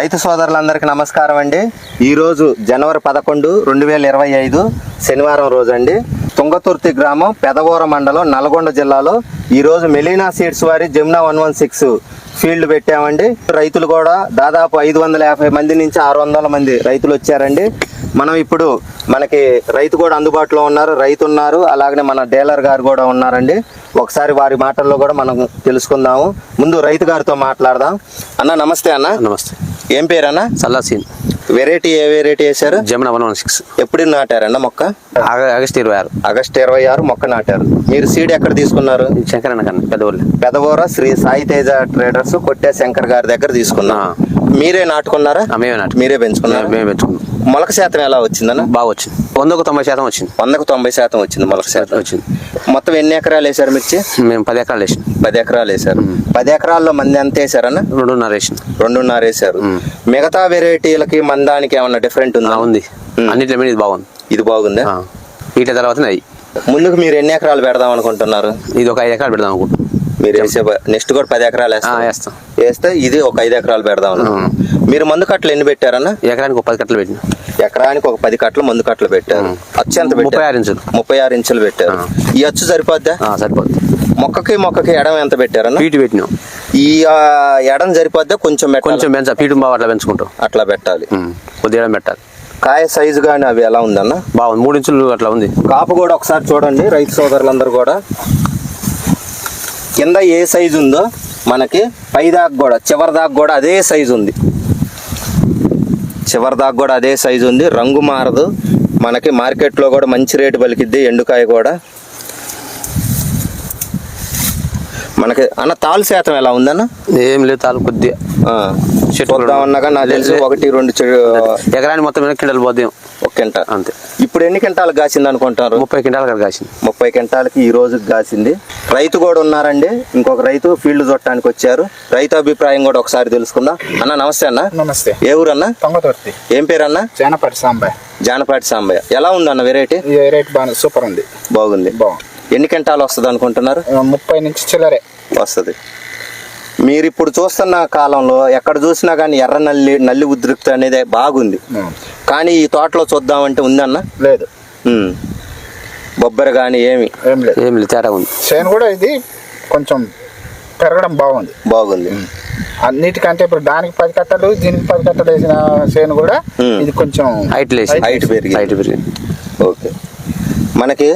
రైతు సోదరులందరికీ నమస్కారం అండి. ఈరోజు జనవరి 11, 2025 శనివారం రోజు అండి. తుంగతుర్తి గ్రామం, పెదవూర మండలం, నల్గొండ జిల్లాలో ఈరోజు మెలీనా సీడ్స్ వారి జమునా 116 ఫీల్డ్ పెట్టామండి. రైతులు కూడా దాదాపు 550 మంది నుంచి 600 మంది రైతులు వచ్చారండి. మనం ఇప్పుడు మనకి రైతు కూడా అందుబాటులో ఉన్నారు, రైతు ఉన్నారు, అలాగనే మన డీలర్ గారు కూడా ఉన్నారండి. ఒకసారి వారి మాటల్లో కూడా మనం తెలుసుకుందాము. ముందు రైతు గారితో మాట్లాడదాం. అన్న నమస్తే. అన్న నమస్తే. ఏం పేరు అన్న? సల్లాసీన్. వెరైటీ ఏ వెరైటీ వేశారు? జమునా 116. ఎప్పుడు నాటారన్న మొక్క? ఆగస్టు 26. ఆగస్టు 26 మొక్క నాటారు. మీరు సీడ్ ఎక్కడ తీసుకున్నారు? శంకరన్న కన్నా పెదవూర శ్రీ సాయి తేజ ట్రేడర్స్ కొట్టే శంకర్ గారి దగ్గర తీసుకున్నా. మీరే నాటుకున్నారా? మీరే పెంచుకున్నారా? మేమే పెంచుకున్నాం. మొలక శాతం ఎలా వచ్చిందన్న? బాగా వచ్చింది. 100కు 90% వచ్చింది. 100కు 90% వచ్చింది మొలక శాతం వచ్చింది. మొత్తం ఎన్ని ఎకరాలు వేసారు మిర్చి? మేము 10 ఎకరాలు వేసాం. 10 ఎకరాలు వేసారు. 10 ఎకరాల్లో మంది ఎంత వేసారన్న? 2.5 వేసాం. 2.5 వేసారు. మిగతా వెరైటీలకి మందానికి ఏమన్నా డిఫరెంట్ ఉందా? ఉంది. అన్నింటిలో మీద ఇది బాగుంది. ఇది బాగుందా? వీటి తర్వాత అయ్యి ముందుకు మీరు ఎన్ని ఎకరాలు పెడదాం అనుకుంటున్నారు? ఇది ఒక 5 ఎకరాలు పెడదాం అనుకుంటున్నాం. మీరు వేసే నెక్స్ట్ కూడా 10 ఎకరాలు వేస్తాం. వేస్తే ఇది ఒక 5 ఎకరాలు పెడదాం. మీరు మందు కట్టలు ఎన్ని పెట్టారన్న? ఎకరానికి ఒక 10 కట్టలు పెట్టిన. ఎకరానికి ఒక 10 కట్టలు మందు కట్టలు పెట్టారు. అచ్చు ఎంత పెట్టారు? 36 ఇంచులు. 36 ఇంచులు పెట్టారు. ఈ అచ్చు సరిపోద్దా? సరిపోద్ది. మొక్కకి ఎడం ఎంత పెట్టారన్న? పీటు పెట్టినాం. ఈ ఎడం సరిపోద్దా? కొంచెం పెంచా. పీటు బాగా అట్లా పెంచుకుంటాం. అట్లా పెట్టాలి. కొద్దిగా ఎడం పెట్టాలి. కాయ సైజు కానీ అవి ఎలా ఉందన్న? బాగుంది. 3 ఇంచులు అట్లా ఉంది. కాపు కూడా ఒకసారి చూడండి రైతు సోదరులందరూ కూడా. కింద ఏ సైజు ఉందో మనకి పై దాకా కూడా చివరి దాకా కూడా అదే సైజు ఉంది. చివరి దాకా కూడా అదే సైజు ఉంది. రంగు మారదు. మనకి మార్కెట్లో కూడా మంచి రేటు పలికిద్ది ఎండుకాయ కూడా. మనకి అన్న తాలు శాతం ఎలా ఉందన్న? ఏం లేదు. తాలు కొద్దిగా చూద్దామన్నా కానీ నాకు తెలిసి 1-2 ఎకరానికి మొత్తం కింటాలు పోద్దాం. 1 కింటా అంతే. ఇప్పుడు ఎన్ని కింటాలు కాసింది అనుకుంటారు? 30 కింటాలు కాసింది. 30 కింటాలకి ఈ రోజు కాసింది. రైతు కూడా ఉన్నారండి. ఇంకొక రైతు ఫీల్డ్ చూడటానికి వచ్చారు. రైతు అభిప్రాయం కూడా ఒకసారి తెలుసుకుందాం. అన్న నమస్తే. అన్న నమస్తే. ఏ ఊరు అన్న? తుంగతుర్తి. ఏం పేరు అన్న? జానపాటి సాంబయ్య. జానపాటి సాంబయ్య. ఎలా ఉంది అన్న వెరైటీ? ఈ వెరైటీ బాగుంది. సూపర్ ఉంది. బాగుంది. ఎన్ని కింటాలు వస్తుంది అనుకుంటున్నారు? 30 నుంచి చిల్లరే వస్తుంది. మీరు ఇప్పుడు చూస్తున్న కాలంలో ఎక్కడ చూసినా కానీ ఎర్ర నల్లి ఉద్రిక్త అనేది బాగుంది. కానీ ఈ తోటలో చూద్దామంటే ఉందన్న? లేదు. బొబ్బరి కానీ ఏమి లేదు. తేడా ఉంది. చేను కూడా ఇది కొంచెం పెరగడం బాగుంది. అన్నిటికంటే ఇప్పుడు దానికి 10 కట్టలు, దీనికి 10 కట్టలు వేసిన చేను కూడా ఇది కొంచెం హైట్ పెరిగింది. ఓకే. మనకి